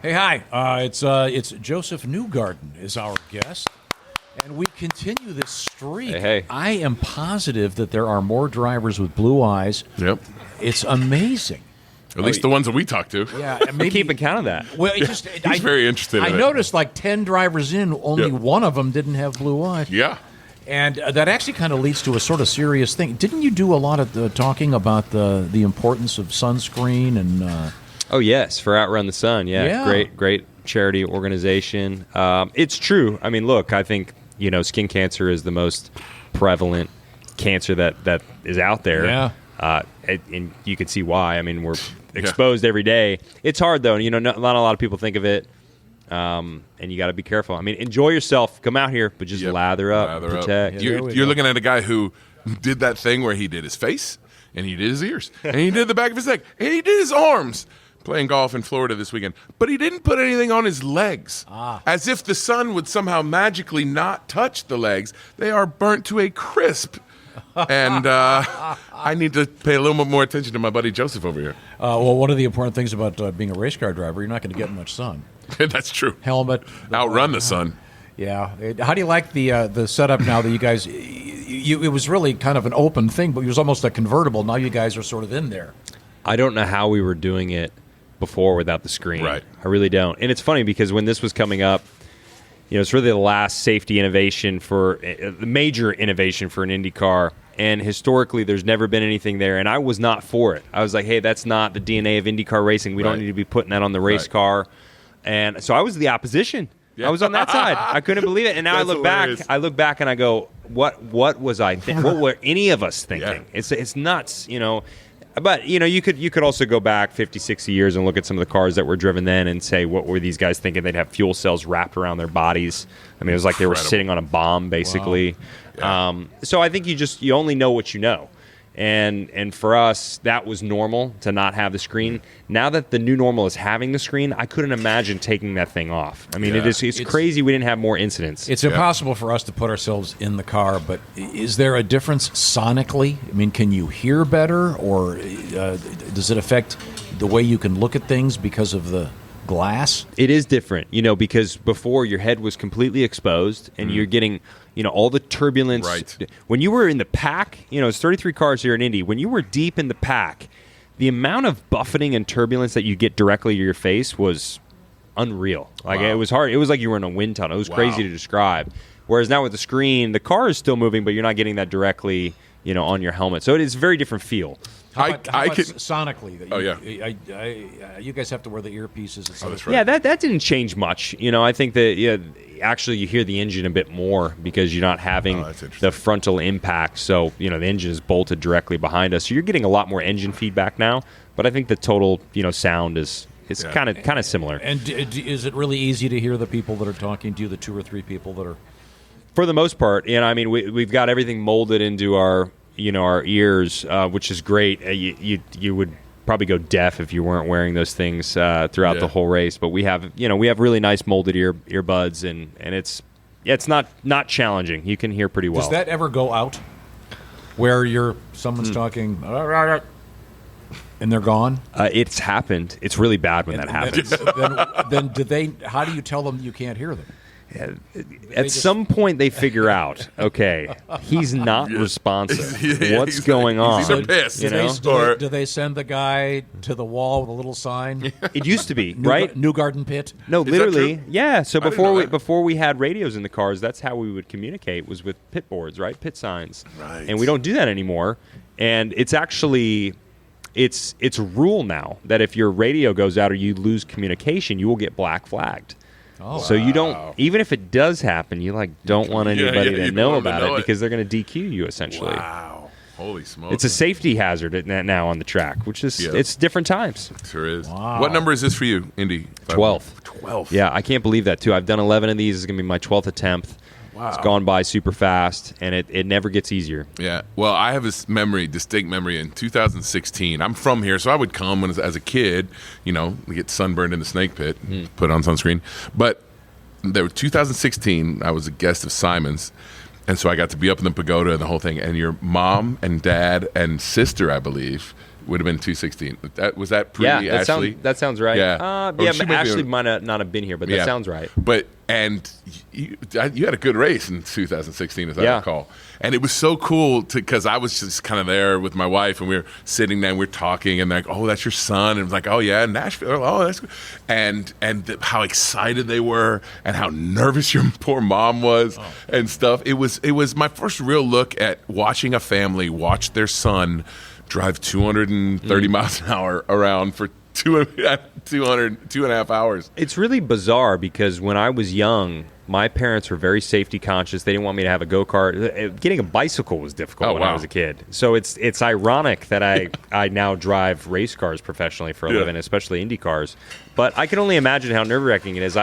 Hey, hi. It's Josef Newgarden is our guest, and we continue this streak. Hey. I am positive that there are more drivers with blue eyes. Yep. It's amazing. At least the ones that we talk to. Yeah, Maybe keeping count of that. Well, he's very interested in I it. noticed like 10 drivers in, only Yep. one of them didn't have blue eyes. Yeah. And that actually kind of leads to a sort of serious thing. Didn't you do a lot of the talking about the importance of sunscreen and? Oh, yes, for Outrun the Sun. Yeah. Great charity organization. It's true. I mean, look, I think, skin cancer is the most prevalent cancer that is out there. Yeah. And you can see why. I mean, we're exposed every day. It's hard, though. Not a lot of people think of it. And you got to be careful. I mean, enjoy yourself. Come out here, but just lather up, protect. Yeah, You're looking at a guy who did that thing where he did his face, and he did his ears, and he did the back of his neck, and he did his arms. Playing golf in Florida this weekend. But he didn't put anything on his legs. As if the sun would somehow magically not touch the legs. They are burnt to a crisp. And I need to pay a little bit more attention to my buddy Joseph over here. Well, one of the important things about being a race car driver, you're not going to get much sun. That's true. Helmet. Outrun the sun. Yeah. How do you like the setup now that you guys? It was really kind of an open thing, but it was almost a convertible. Now you guys are sort of in there. I don't know how we were doing it before without the screen. Right. I really don't. And it's funny because when this was coming up, it's really the last safety innovation the major innovation for an IndyCar. And historically, there's never been anything there. And I was not for it. I was like, hey, that's not the DNA of IndyCar racing. We don't need to be putting that on the race car. And so I was the opposition. Yeah. I was on that side. I couldn't believe it. And now I look back and I go, what was I thinking? What were any of us thinking? Yeah. It's nuts, But, you could also go back 50, 60 years and look at some of the cars that were driven then and say, what were these guys thinking? They'd have fuel cells wrapped around their bodies. I mean, it was like they were sitting on a bomb, basically. Wow. Yeah. So I think you only know what you know. And for us, that was normal to not have the screen. Now that the new normal is having the screen, I couldn't imagine taking that thing off. I mean, it's crazy we didn't have more incidents. It's impossible for us to put ourselves in the car, but is there a difference sonically? I mean, can you hear better, or does it affect the way you can look at things because of the glass? It is different, because before your head was completely exposed and you're getting, all the turbulence. Right. When you were in the pack, it's 33 cars here in Indy. When you were deep in the pack, the amount of buffeting and turbulence that you get directly to your face was unreal. Like It was hard. It was like you were in a wind tunnel. It was crazy to describe. Whereas now with the screen, the car is still moving, but you're not getting that directly, on your helmet. So it is a very different feel. How about sonically? That you guys have to wear the earpieces. Oh, that's right. Yeah, that didn't change much. I think that actually you hear the engine a bit more because you're not having the frontal impact. So the engine is bolted directly behind us. So you're getting a lot more engine feedback now. But I think the total sound is kind of similar. And is it really easy to hear the people that are talking to you, the 2 or 3 people that are? For the most part, I mean, we've got everything molded into our ears, which is great. You would probably go deaf if you weren't wearing those things throughout the whole race. But we have really nice molded earbuds, and it's not challenging. You can hear pretty well. Does that ever go out? Where someone's talking and they're gone? It's happened. It's really bad when that happens. Then do they? How do you tell them you can't hear them? At some point, they figure out, okay, he's not responsive. What's going on? He's either pissed, do they send the guy to the wall with a little sign? It used to be, right? Newgarden Pit? No, literally, yeah. So before we had radios in the cars, that's how we would communicate, was with pit boards, right? Pit signs. Right. And we don't do that anymore. And it's actually... It's a rule now that if your radio goes out or you lose communication, you will get black flagged. Oh, so you don't, even if it does happen, you don't want anybody to know about it because they're going to DQ you essentially. Wow. Holy smokes. It's a safety hazard now on the track, which is it's different times. It sure is. Wow. What number is this for you, Indy? 12th. 12th. Yeah, I can't believe that too. I've done 11 of these. It's going to be my 12th attempt. Wow. It's gone by super fast, and it never gets easier. Yeah. Well, I have this distinct memory in 2016. I'm from here, so I would come as a kid, get sunburned in the snake pit, put on sunscreen. But there was 2016, I was a guest of Simon's, and so I got to be up in the pagoda and the whole thing. And your mom and dad and sister, I believe, would have been 216. Was that pre Yeah, Ashley? that sounds right. Yeah. Ashley might not have been here, but that sounds right. And you had a good race in 2016, as I recall. And it was so cool because I was just kind of there with my wife, and we were sitting there and we were talking, and like, oh, that's your son, and it was like, oh yeah, Nashville, oh that's good. And how excited they were, and how nervous your poor mom was, and stuff. It was my first real look at watching a family watch their son drive 230 miles an hour around for 2.5 hours. It's really bizarre because when I was young, my parents were very safety conscious. They didn't want me to have a go-kart. Getting a bicycle was difficult when I was a kid. So it's ironic that I now drive race cars professionally for a living, especially Indy cars. But I can only imagine how nerve-wracking it is.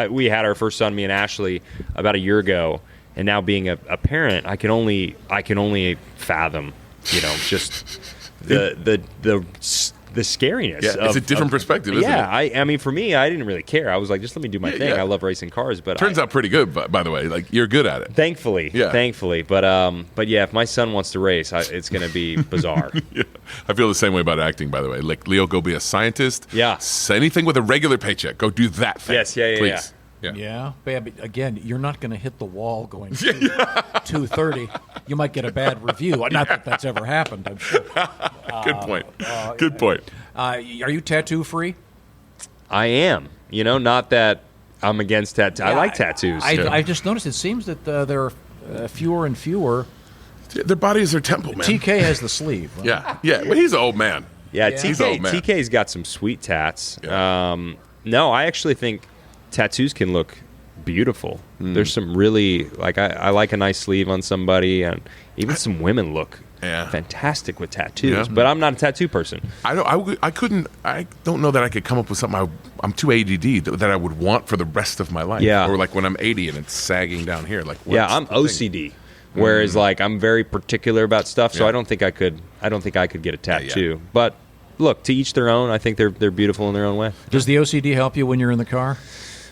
We had our first son, me and Ashley, about a year ago, and now being a parent, I can only fathom, just the scariness. Yeah, it's a different perspective, isn't it? Yeah, I mean, for me, I didn't really care. I was like, just let me do my thing. I love racing cars, but turns out pretty good. By the way, like you're good at it. Thankfully. But yeah, if my son wants to race, it's going to be bizarre. I feel the same way about acting. By the way, like Leo, go be a scientist. Yeah, anything with a regular paycheck, go do that thing. Yes, please. Yeah. But again, you're not going to hit the wall going 230. You might get a bad review. Not that that's ever happened, I'm sure. Good point. Are you tattoo free? I am. Not that I'm against tattoos. I like tattoos. I just noticed it seems that there are fewer and fewer. Their body is their temple, man. TK has the sleeve. Right? Yeah. But he's an old man. Yeah, He's an old man. TK's got some sweet tats. Yeah. No, I actually think tattoos can look beautiful. There's some really I like a nice sleeve on somebody, and even some women look fantastic with tattoos. But I'm not a tattoo person. I don't know that I could come up with something. I'm too ADD that I would want for the rest of my life. Yeah. Or like when I'm 80 and it's sagging down here. Like I'm OCD. Whereas I'm very particular about stuff, so I don't think I could get a tattoo. But look, to each their own. I think they're beautiful in their own way. Does the OCD help you when you're in the car?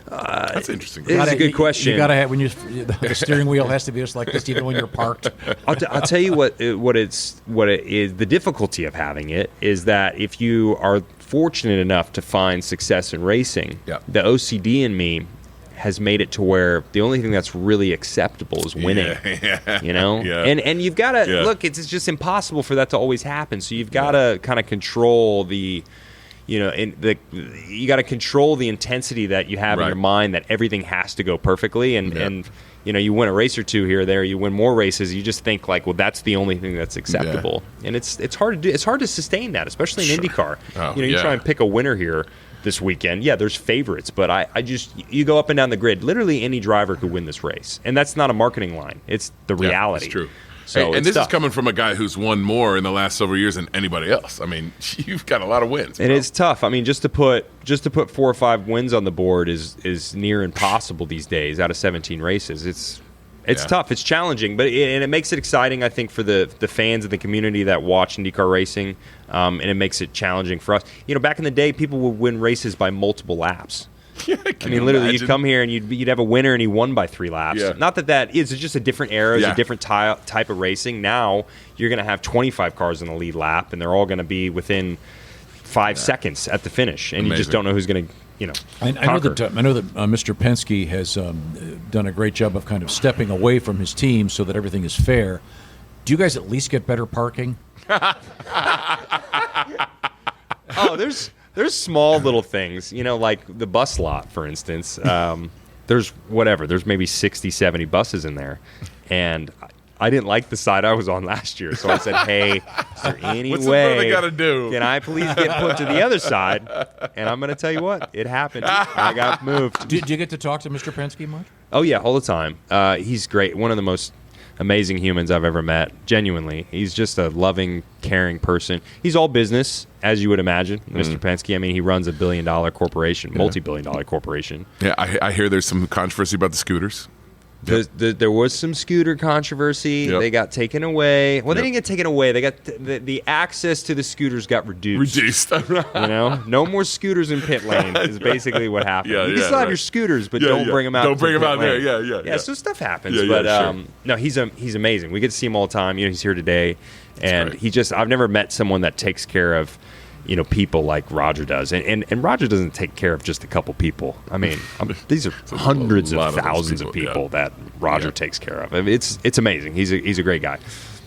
That's interesting. It's a good question. You got to have the steering wheel has to be just like this, even when you're parked. I'll tell you what it is. The difficulty of having it is that if you are fortunate enough to find success in racing, the OCD in me has made it to where the only thing that's really acceptable is winning. And you've got to look. It's just impossible for that to always happen. So you've got to kind of control the. You got to control the intensity that you have in your mind that everything has to go perfectly, and you win a race or two here or there, you win more races, you just think like, well, that's the only thing that's acceptable, and it's hard to do. It's hard to sustain that, especially in IndyCar. You try and pick a winner here this weekend. Yeah, there's favorites, but you go up and down the grid. Literally any driver could win this race, and that's not a marketing line. It's the reality. That's true. So and this tough. is coming from a guy who's won more in the last several years than anybody else. I mean, you've got a lot of wins. And it's tough. I mean, just to put 4 or 5 wins on the board is near impossible these days out of 17 races. It's tough. It's challenging, but it makes it exciting, I think, for the fans and the community that watch IndyCar racing, and it makes it challenging for us. Back in the day, people would win races by multiple laps. I mean, literally, you'd come here and you'd have a winner and he won by 3 laps. Not that is. It's just a different era. It's a different type of racing. Now you're going to have 25 cars in the lead lap, and they're all going to be within 5 seconds at the finish, and you just don't know who's going to, I know that Mr. Penske has done a great job of kind of stepping away from his team so that everything is fair. Do you guys at least get better parking? There's small little things, like the bus lot, for instance. There's maybe 60, 70 buses in there. And I didn't like the side I was on last year. So I said, hey, is there any way gotta do? Can I please get put to the other side? And I'm going to tell you what, it happened. I got moved. Did you get to talk to Mr. Penske much? Oh, yeah, all the time. He's great. One of the most amazing humans I've ever met. Genuinely. He's just a loving, caring person. He's all business, as you would imagine, Mr. Penske. I mean, he runs a billion-dollar corporation, multi-billion-dollar corporation. Yeah, I hear there's some controversy about the scooters. There was some scooter controversy. Yep. They got taken away. Well, they Yep. didn't get taken away. They got the access to the scooters got reduced. No more scooters in pit lane is basically what happened. Yeah, you can yeah, still have right. your scooters, but Yeah, don't yeah. bring them out. Don't to bring the them out pit there. lane. Yeah. So stuff happens. Yeah, yeah, but sure. no, he's amazing. We get to see him all the time. He's here today, and great. I've never met someone that takes care of people like Roger does. And Roger doesn't take care of just a couple people. I mean, these are hundreds lot of of those thousands of people, people that Roger takes care of. I mean, it's amazing. He's a great guy.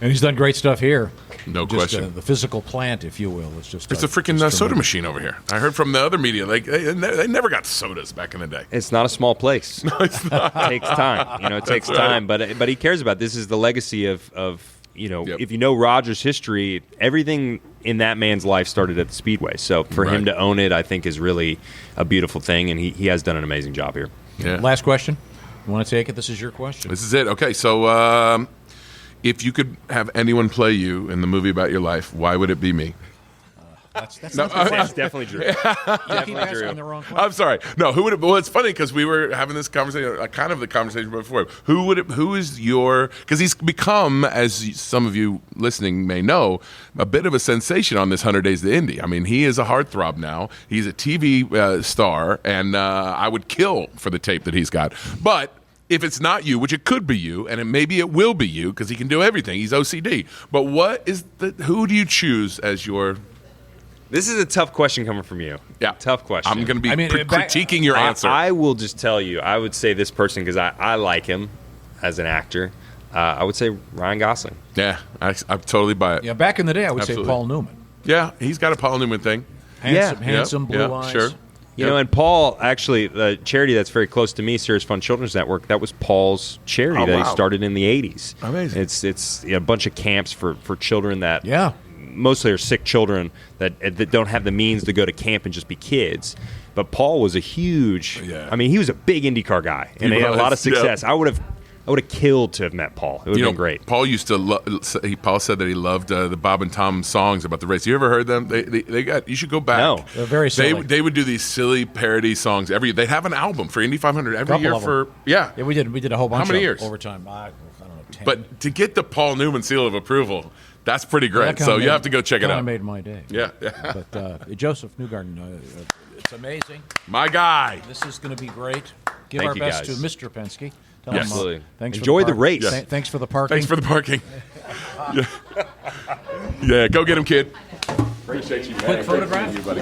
And he's done great stuff here. No Just, question. The physical plant, if you will. It's It's a freaking soda machine over here. I heard from the other media, like they never got sodas back in the day. It's not a small place. No, it's not. It takes time. It takes time. But he cares about it. This is the legacy of Yep. if you know Roger's history, everything in that man's life started at the Speedway. So for him to own it, I think is really a beautiful thing, and he has done an amazing job here. Yeah. Last question. You want to take it? This is your question. This is it. Okay, so if you could have anyone play you in the movie about your life, why would it be me? That's That's definitely Drew. keep Definitely asking Drew. the wrong question. I'm sorry. No, who would it? Well, it's funny because we were having this conversation, kind of the conversation before. Who is your? Because he's become, as some of you listening may know, a bit of a sensation on this 100 Days to Indy. I mean, he is a heartthrob now. He's a TV star, and I would kill for the tape that he's got. But if it's not you, which it could be you, and maybe it will be you because he can do everything. He's OCD. But who do you choose as your? This is a tough question coming from you. Yeah, Tough question. I'm going to be back- critiquing your answer. I will just tell you, I would say this person because I like him as an actor. I would say Ryan Gosling. Yeah, I totally buy it. Yeah, back in the day, I would Absolutely. say Paul Newman. Yeah, he's got a Paul Newman thing. Handsome, Yeah, blue eyes. sure. And Paul, actually, the charity that's very close to me, Serious Fun Children's Network, that was Paul's charity Oh, that wow. he started in the 80s. Amazing. It's a bunch of camps for children that Yeah. mostly are sick children that don't have the means to go to camp and just be kids. But Paul was a huge, Yeah. I mean, he was a big IndyCar guy, and he had a lot of was, yeah. success. I would have killed to have met Paul. It would have been great. Paul used to. Paul said that he loved the Bob and Tom songs about the race. You ever heard them? They got. You should go back. No. They're very silly. They would do these silly parody songs every. They have an album for Indy 500 every Couple year of for them. yeah. Yeah, we did a whole bunch. How many of years? over time? I don't know, 10. But to get the Paul Newman seal of approval, that's pretty great. That So kinda you have to go check it kinda out. Made my day. Yeah. But Josef Newgarden, it's amazing. My guy. This is going to be great. Give Thank our you, best guys. to Mr. Penske. Tell Yes. him, Absolutely. thanks Enjoy for the park- race. Yes. Thanks for the parking. Thanks for the parking. Yeah, go get him, kid. Appreciate you, man. Quick photograph? Great to see you, buddy.